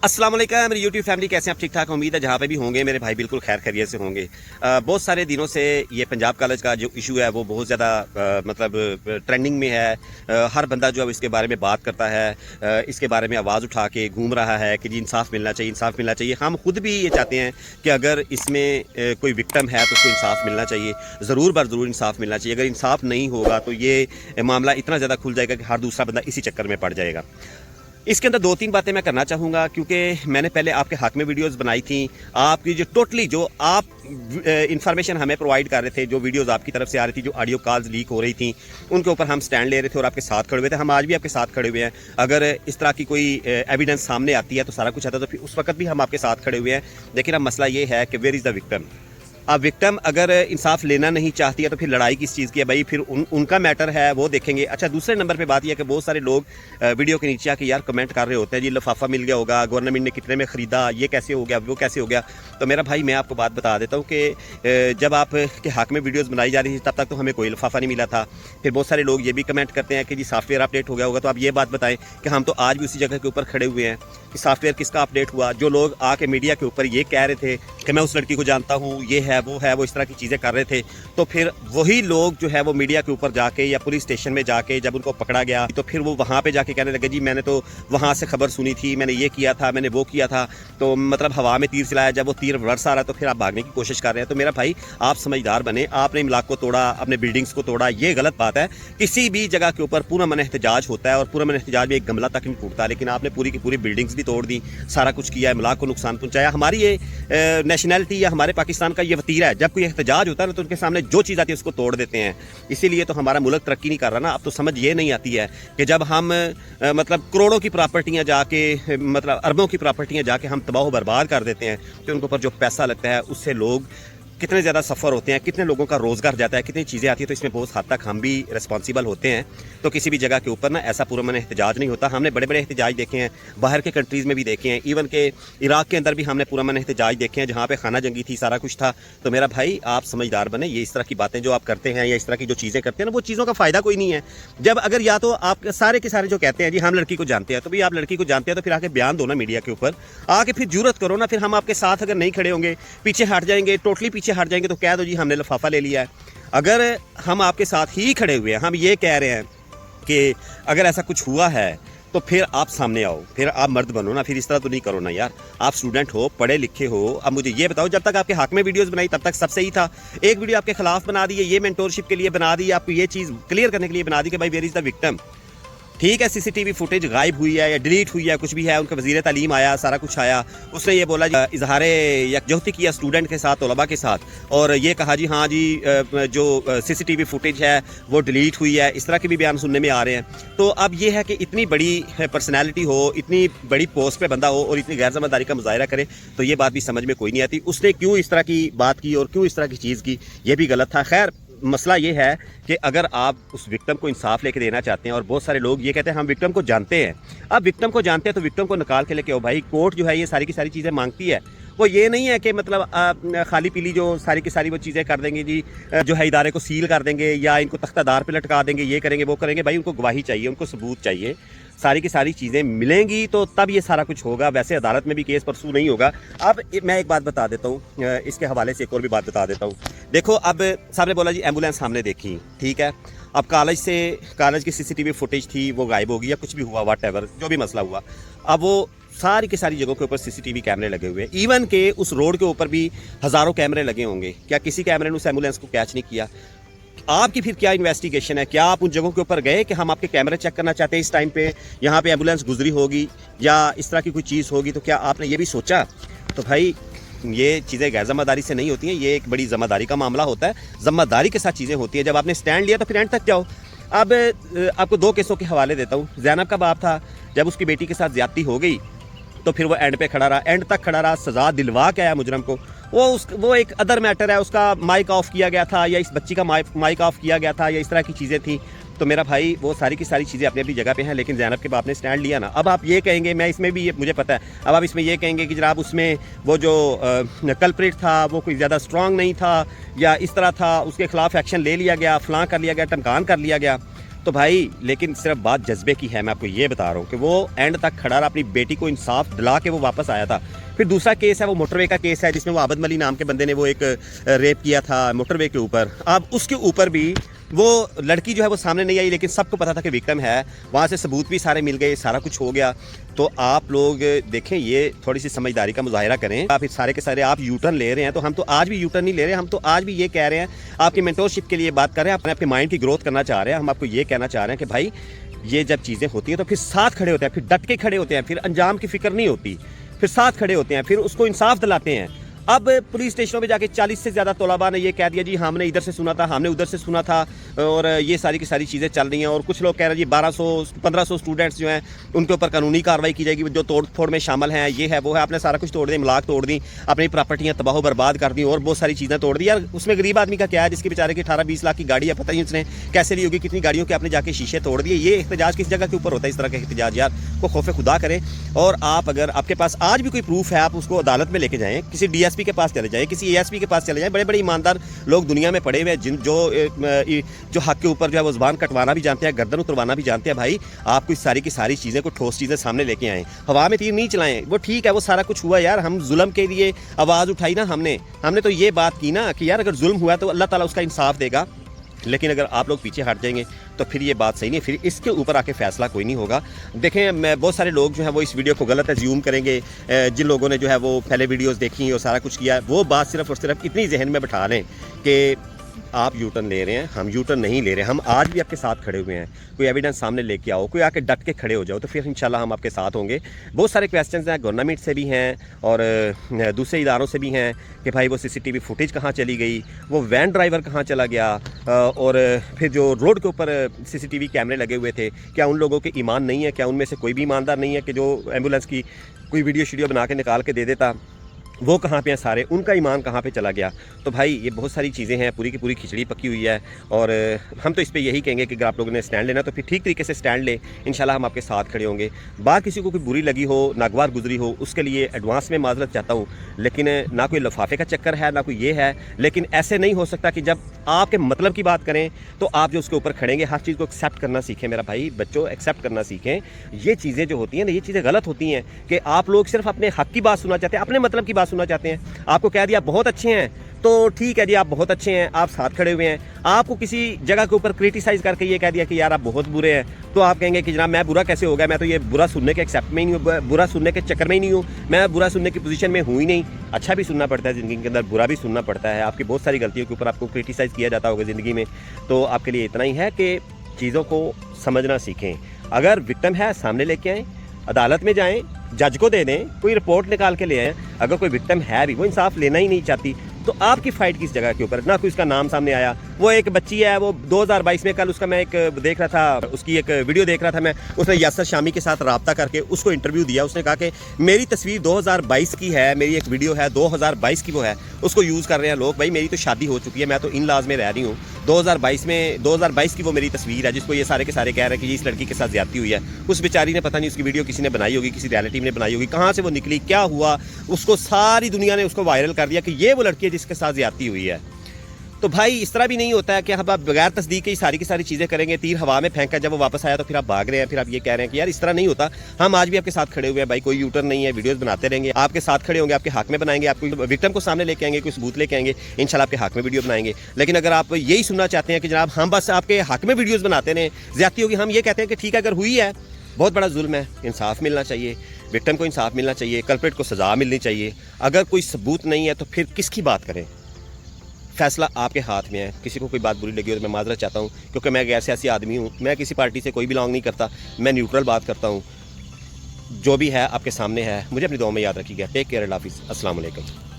अस्सलाम वालेकुम मेरी यूट्यूब फैमिली, कैसे हैं आप? ठीक ठाक उम्मीद है जहाँ पे भी होंगे मेरे भाई बिल्कुल खैर खैरियत से होंगे। बहुत सारे दिनों से ये पंजाब कॉलेज का जो इशू है वो बहुत ज़्यादा मतलब ट्रेंडिंग में है। हर बंदा जो अब इसके बारे में बात करता है, इसके बारे में आवाज़ उठा के घूम रहा है कि जी इंसाफ मिलना चाहिए, इंसाफ मिलना चाहिए। हम खुद भी ये चाहते हैं कि अगर इसमें कोई विक्टिम है तो उसको इंसाफ मिलना चाहिए, ज़रूर बर ज़रूर इंसाफ मिलना चाहिए। अगर इंसाफ नहीं होगा तो ये मामला इतना ज़्यादा खुल जाएगा कि हर दूसरा बंदा इसी चक्कर में पड़ जाएगा। इसके अंदर दो तीन बातें मैं करना चाहूँगा, क्योंकि मैंने पहले आपके हक में वीडियोस बनाई थी। आपकी जो टोटली जो आप इंफॉर्मेशन हमें प्रोवाइड कर रहे थे, जो वीडियोस आपकी तरफ से आ रही थी, जो ऑडियो कॉल्स लीक हो रही थी, उनके ऊपर हम स्टैंड ले रहे थे और आपके साथ खड़े हुए थे। हम आज भी आपके साथ खड़े हुए हैं। अगर इस तरह की कोई एविडेंस सामने आती है तो सारा कुछ आता है, तो फिर उस वक्त भी हम आपके साथ खड़े हुए हैं। लेकिन अब मसला ये है कि वेयर इज़ द विक्टिम। अब विक्टिम अगर इंसाफ लेना नहीं चाहती है तो फिर लड़ाई किस चीज़ की है भाई? फिर उनका मैटर है, वो देखेंगे। अच्छा, दूसरे नंबर पे बात यह है कि बहुत सारे लोग वीडियो के नीचे आके यार कमेंट कर रहे होते हैं, जी लिफाफा मिल गया होगा, गवर्नमेंट ने कितने में ख़रीदा, ये कैसे हो गया, वो कैसे हो गया। तो मेरा भाई मैं आपको बात बता देता हूँ कि जब आपके हक में वीडियोज़ बनाई जा रही थी तब तक तो हमें कोई लिफाफा नहीं मिला था। फिर बहुत सारे लोग ये भी कमेंट करते हैं कि जी सॉफ्टवेयर अपडेट हो गया होगा। तो आप ये बात बताएं कि हम तो आज भी उसी जगह के ऊपर खड़े हुए हैं कि सॉफ्टवेयर किसका अपडेट हुआ। जो लोग आके मीडिया के ऊपर ये कह रहे थे कि मैं उस लड़की को जानता हूँ, ये है, वो इस तरह की चीज़ें कर रहे थे, तो फिर वही लोग जो है वो मीडिया के ऊपर जाके या पुलिस स्टेशन में जाके जब उनको पकड़ा गया तो फिर वो वहाँ पे जाके कहने लगे जी मैंने तो वहाँ से खबर सुनी थी, मैंने ये किया था, मैंने वो किया था। तो मतलब हवा में तीर चलाया, जब वो तीर वर्स आ रहा है तो फिर आप भागने की कोशिश कर रहे हैं। तो मेरा भाई आप समझदार बने। आपने इमलाक को तोड़ा, अपने बिल्डिंग्स को तोड़ा, ये गलत बात है। किसी भी जगह के ऊपर पूरा मन एहतजाज होता है और पूरा मन एहतजाज में एक गमला तक नहीं टूटता, लेकिन आपने पूरी की पूरी बिल्डिंग्स भी तोड़ दी, सारा कुछ किया, इमलाक को नुकसान पहुँचाया। हमारी ये नेशनैलिटी या हमारे पाकिस्तान का ये वतीरा है, जब कोई एहतजाज होता है ना तो उनके सामने जो चीज़ आती है उसको तोड़ देते हैं। इसीलिए तो हमारा मुल्क तरक्की नहीं कर रहा ना। अब तो समझ ये नहीं आती है कि जब हम मतलब करोड़ों की प्रॉपर्टियां जाके, मतलब अरबों की प्रॉपर्टियां जाके हम तबाह बर्बाद कर देते हैं, तो उनके ऊपर जो पैसा लगता है उससे लोग कितने ज़्यादा सफ़र होते हैं, कितने लोगों का रोज़गार जाता है, कितनी चीज़ें आती हैं। तो इसमें बहुत हद तक हम भी रिस्पॉन्सिबल होते हैं। तो किसी भी जगह के ऊपर ना ऐसा पूरा मन एहतजाज नहीं होता। हमने बड़े बड़े एहतजाज देखे हैं, बाहर के कंट्रीज़ में भी देखे हैं, इवन के इराक़ के अंदर भी हमने पूरा मन एहतजाज देखे हैं, जहाँ पे खाना जंगी थी, सारा कुछ था। तो मेरा भाई आप समझदार बने। ये इस तरह की बातें जो आप करते हैं या इस तरह की जो चीज़ें करते हैं ना, वो चीज़ों का फ़ायदा कोई नहीं है। जब अगर या तो आप सारे के सारे जो कहते हैं जी हम लड़की को जानते हैं, तो भाई आप लड़की को जानते हैं तो फिर आके बयान दो ना मीडिया के ऊपर, आके फिर जुर्रत करो ना। फिर हम आपके साथ अगर नहीं खड़े होंगे, पीछे हट जाएंगे, टोटली पीछे हट जाएंगे, तो कह दो जी हमने लिफाफा ले लिया है। अगर हम आपके साथ ही खड़े हुए हैं, हम ये कह रहे हैं कि अगर ऐसा कुछ हुआ है तो फिर आप सामने आओ, फिर आप मर्द बनो ना। फिर इस तरह तो नहीं करो ना यार। आप स्टूडेंट हो, पढ़े लिखे हो। अब मुझे ये बताओ, जब तक आपके हक में वीडियोस बनाई तब तक सब सही था। एक वीडियो आपके खिलाफ बना दी है, ये मेंटोरशिप के लिए बना दी, आपको ये चीज़ क्लियर करने के लिए बना दी कि भाई वेयर इज़ द विक्टिम। ठीक है, सीसीटीवी फुटेज गायब हुई है या डिलीट हुई है, कुछ भी है, उनका वज़ीर तालीम आया, सारा कुछ आया, उसने ये बोला इजहार यकजहती किया स्टूडेंट के साथ, तलबा के साथ, और ये कहा जी हाँ जी जो सीसीटीवी फुटेज है वो डिलीट हुई है। इस तरह के भी बयान सुनने में आ रहे हैं। तो अब ये है कि इतनी बड़ी पर्सनैलिटी हो, इतनी बड़ी पोस्ट पे बंदा हो और इतनी गैर ज़िम्मेदारी का मुजाहरा करे, तो ये बात भी समझ में कोई नहीं आती। उसने क्यों इस तरह की बात की और क्यों इस तरह की चीज़ की, ये भी गलत था। खैर, मसला ये है कि अगर आप उस विक्टिम को इंसाफ लेके देना चाहते हैं, और बहुत सारे लोग ये कहते हैं हम विक्टिम को जानते हैं। अब विक्टिम को जानते हैं तो विक्टिम को निकाल के लेके आओ भाई। कोर्ट जो है ये सारी की सारी चीज़ें मांगती है। वो ये नहीं है कि मतलब खाली पीली जो सारी की सारी वो चीज़ें कर देंगे जी, जो है इदारे को सील कर देंगे या इनको तख्तादार पे लटका देंगे, ये करेंगे वो करेंगे। भाई उनको गवाही चाहिए, उनको सबूत चाहिए, सारी की सारी चीज़ें मिलेंगी तो तब ये सारा कुछ होगा। वैसे अदालत में भी केस परसू नहीं होगा। अब मैं एक बात बता देता हूँ, इसके हवाले से एक और भी बात बता देता हूँ। देखो, अब साहब ने बोला जी एम्बुलेंस हमने देखी, ठीक है। अब कॉलेज की सीसीटीवी फुटेज थी वो गायब होगी या कुछ भी हुआ, व्हाटएवर जो भी मसला हुआ, अब वो सारी की सारी जगहों के ऊपर सीसीटीवी कैमरे लगे हुए हैं। इवन के उस रोड के ऊपर भी हज़ारों कैमरे लगे होंगे। क्या किसी कैमरे ने उस एम्बुलेंस को कैच नहीं किया? आपकी फिर क्या इन्वेस्टिगेशन है? क्या आप उन जगहों के ऊपर गए कि हम आपके कैमरे चेक करना चाहते हैं, इस टाइम पे यहाँ पे एम्बुलेंस गुजरी होगी या इस तरह की कोई चीज़ होगी? तो क्या आपने ये भी सोचा? तो भाई ये चीज़ें गैर ज़िम्मेदारी से नहीं होती हैं, ये एक बड़ी ज़िम्मेदारी का मामला होता है। ज़िम्मेदारी के साथ चीज़ें होती हैं। जब आपने स्टैंड लिया तो फिर एंड तक जाओ। अब आपको दो केसों के हवाले देता हूँ। ज़ैनब का बाप था, जब उसकी बेटी के साथ ज़्यादती हो गई तो फिर वो एंड पे खड़ा रहा, एंड तक खड़ा रहा, सज़ा दिलवा के आया मुजरम को। वो एक अदर मैटर है, उसका माइक ऑफ किया गया था या इस बच्ची का माइक ऑफ किया गया था या इस तरह की चीज़ें थी। तो मेरा भाई वो सारी की सारी चीज़ें अपनी अपनी जगह पे हैं, लेकिन ज़ैनब के बाप ने स्टैंड लिया ना। अब आप ये कहेंगे, मैं इसमें भी ये मुझे पता है, अब आप इसमें ये कहेंगे कि जनाब उसमें वो जो कल्प्रिट था वो कोई ज़्यादा स्ट्रॉन्ग नहीं था या इस तरह था, उसके खिलाफ एक्शन ले लिया गया, फलां कर लिया गया, टमकान कर लिया गया। तो भाई लेकिन सिर्फ बात जज्बे की है, मैं आपको ये बता रहा हूँ कि वो एंड तक खड़ा रहा, अपनी बेटी को इंसाफ दिला के वो वापस आया था। फिर दूसरा केस है वो मोटरवे का केस है, जिसमें वो आबद मली नाम के बंदे ने वो एक रेप किया था मोटरवे के ऊपर। अब उसके ऊपर भी वो लड़की जो है वो सामने नहीं आई, लेकिन सबको पता था कि विक्टिम है, वहाँ से सबूत भी सारे मिल गए, सारा कुछ हो गया। तो आप लोग देखें, ये थोड़ी सी समझदारी का मुजाहिरा करें। आप सारे के सारे आप यू टर्न ले रहे हैं, तो हम तो आज भी यू टर्न नहीं ले रहे हैं, हम तो आज भी ये कह रहे हैं, आपकी मेंटोरशिप के लिए बात कर रहे हैं, अपने आपके माइंड की ग्रोथ करना चाह रहे हैं। हम आपको ये कहना चाह रहे हैं कि भाई ये जब चीज़ें होती हैं तो फिर साथ खड़े होते हैं, फिर डट के खड़े होते हैं, फिर अंजाम की फिक्र नहीं होती, फिर साथ खड़े होते हैं, फिर उसको इंसाफ दिलाते हैं। अब पुलिस स्टेशनों में जाके 40 से ज़्यादा तलबा ने ये कह दिया जी हमने इधर से सुना था, हमने उधर से सुना था, और ये सारी की सारी चीज़ें चल रही हैं। और कुछ लोग कह रहे हैं जी 1200-1500 स्टूडेंट्स जो हैं उनके ऊपर कानूनी कार्रवाई की जाएगी, जो तोड़ फोड़ में शामिल हैं, ये है वो है। आपने सारा कुछ तोड़ दी, इमलाक तोड़ दी, अपनी प्रॉपर्टियाँ तबाह बर्बाद कर दी और बहुत सारी चीज़ें तोड़ दी। यार उसमें गरीब आदमी का क्या है, जिसके बेचारे की 18-20 लाख की गाड़ी है, पता ही उसने कैसे ली होगी, कितनी गाड़ियों के आपने जाके शीशे तोड़ दिए। ये एहतजाज किस जगह के ऊपर होता है? इस तरह का एहतजाज यार को खौफ खुदा करें। और आप अगर आपके पास आज भी कोई प्रूफ है, आप उसको अदालत में लेके जाएँ, किसी DSP के पास चले जाएँ, किसी ASP के पास चले जाएं। बड़े बड़े ईमानदार लोग दुनिया में पड़े हुए हैं, जिन जो हक के ऊपर जो है वो ज़बान कटवाना भी जानते हैं, गर्दन उतरवाना भी जानते हैं। भाई आपको इस सारी की सारी चीज़ें को ठोस चीज़ें सामने लेके आएँ, हवा में तीर नहीं चलाएं। वो ठीक है, वो सारा कुछ हुआ यार, हम जुल्म के लिए आवाज़ उठाई ना, हमने तो ये बात की ना कि यार अगर जुल्म हुआ तो अल्लाह ताला उसका इंसाफ देगा। लेकिन अगर आप लोग पीछे हट जाएंगे तो फिर ये बात सही नहीं, फिर इसके ऊपर आके फैसला कोई नहीं होगा। देखें, मैं बहुत सारे लोग जो है वो इस वीडियो को गलत एज्यूम करेंगे। जिन लोगों ने जो है वो पहले वीडियोस देखी और सारा कुछ किया, वो बात सिर्फ और सिर्फ इतनी जहन में बैठा लें कि आप यू टर्न ले रहे हैं, हम यू टर्न नहीं ले रहे। हम आज भी आपके साथ खड़े हुए हैं। कोई एविडेंस सामने लेके आओ, कोई आके डट के खड़े हो जाओ, तो फिर इंशाल्लाह हम आपके साथ होंगे। बहुत सारे क्वेश्चंस हैं, गवर्नमेंट से भी हैं और दूसरे इदारों से भी हैं कि भाई वो CCTV फुटेज कहाँ चली गई, वो वैन ड्राइवर कहाँ चला गया, और फिर जो रोड के ऊपर CCTV कैमरे लगे हुए थे, क्या उन लोगों के ईमान नहीं है? क्या उनमें से कोई भी ईमानदार नहीं है कि जो एम्बुलेंस की कोई वीडियो बना के निकाल के दे देता? वो कहाँ पे हैं सारे, उनका ईमान कहाँ पे चला गया? तो भाई ये बहुत सारी चीज़ें हैं, पूरी की पूरी खिचड़ी पकी हुई है। और हम तो इस पे यही कहेंगे कि अगर आप लोगों ने स्टैंड लेना तो फिर ठीक तरीके से स्टैंड ले, इंशाल्लाह हम आपके साथ खड़े होंगे। बात किसी को कोई बुरी लगी हो, नागवार गुजरी हो, उसके लिए एडवांस में माजरत चाहता हूँ, लेकिन ना कोई लफाफे का चक्कर है, ना कोई ये है। लेकिन ऐसे नहीं हो सकता कि जब आपके मतलब की बात करें तो आप जो उसके ऊपर खड़ेंगे, हर चीज़ को एक्सेप्ट करना सीखें मेरा भाई। बच्चों एक्सेप्ट करना सीखें। ये चीज़ें जो होती हैं ना, ये चीज़ें गलत होती हैं कि आप लोग सिर्फ अपने हक की बात सुनना चाहते हैं, अपने मतलब की बात सुनना चाहते हैं। आपको कह दिया बहुत अच्छे हैं तो ठीक है जी, आप बहुत अच्छे हैं, आप साथ खड़े हुए हैं। आपको किसी जगह के ऊपर क्रिटिसाइज करके ये कह दिया कि यार आप बहुत बुरे हैं, तो आप कहेंगे कि जनाब मैं बुरा कैसे हो गया, मैं तो ये बुरा सुनने के एक्सेप्ट में ही नहीं हूँ, बुरा सुनने के चक्कर में ही नहीं हूँ, मैं बुरा सुनने की पोजीशन में हूँ ही नहीं। अच्छा भी सुनना पड़ता है ज़िंदगी के अंदर, बुरा भी सुनना पड़ता है। आपकी बहुत सारी गलतियों के ऊपर आपको क्रिटिसाइज़ किया जाता होगा ज़िंदगी में। तो आपके लिए इतना ही है कि चीज़ों को समझना सीखें। अगर विक्टिम है सामने लेके आएँ, अदालत में जाएँ, जज को दे दें, कोई रिपोर्ट निकाल के ले आएँ। अगर कोई विक्टिम है भी, वो इंसाफ लेना ही नहीं चाहती, तो आपकी फ़ाइट किस जगह के ऊपर? ना कोई उसका नाम सामने आया। वो एक बच्ची है, वो 2022 में, कल उसका मैं एक देख रहा था, उसकी एक वीडियो देख रहा था मैं, उसने यासर शामी के साथ रब्ता करके उसको इंटरव्यू दिया। उसने कहा कि मेरी तस्वीर 2022 की है, मेरी एक वीडियो है 2022 की, वो है, उसको यूज़ कर रहे हैं लोग। भाई मेरी तो शादी हो चुकी है, मैं तो इन लाज में रह रही हूँ। 2022 की वो मेरी तस्वीर है, जिसको ये सारे के सारे कह रहे हैं कि इस लड़की के साथ ज्यादती हुई है। उस बेचारी ने पता नहीं, उसकी वीडियो किसी ने बनाई होगी, किसी रियलिटी में बनाई होगी, कहाँ से वो निकली, क्या हुआ, उसको सारी दुनिया ने उसको वायरल कर दिया कि ये वो लड़की है जिसके साथ ज्यादती हुई है। तो भाई इस तरह भी नहीं होता है कि हम आप बगैर तस्दीक के सारी की सारी चीज़ें करेंगे। तीर हवा में फेंका, जब वो वापस आया तो फिर आप भाग रहे हैं, फिर आप ये कह रहे हैं कि यार इस तरह नहीं होता। हम आज भी आपके साथ खड़े हुए हैं भाई, कोई यूटर्न नहीं है, वीडियोस बनाते रहेंगे, आपके साथ खड़े होंगे, आपके हक में बनाएंगे, आपको विक्टिम को सामने लेके आएंगे, कोई सबूत लेके आएंगे, इंशाल्लाह आपके हक में वीडियो बनाएंगे। लेकिन अगर आप यही सुनना चाहते हैं कि जनाब हम बस आपके हक में वीडियोज़ बनाते रहें, ज्यादती होगी, हम ये कहते हैं कि ठीक है अगर हुई है, बहुत बड़ा जुल्म है, इंसाफ मिलना चाहिए, विक्टिम को इंसाफ मिलना चाहिए, कल्प्रिट को सज़ा मिलनी चाहिए। अगर कोई सबूत नहीं है तो फिर किसकी बात करें? फैसला आपके हाथ में है। किसी को कोई बात बुरी लगी हो तो मैं माजरत चाहता हूँ, क्योंकि मैं गैर सियासी आदमी हूँ, मैं किसी पार्टी से कोई बिलोंग नहीं करता, मैं न्यूट्रल बात करता हूँ। जो भी है आपके सामने है, मुझे अपनी दुआ में याद रखिएगा। टेक केयर, अल्लाह हाफिज़, अस्सलाम वालेकुम।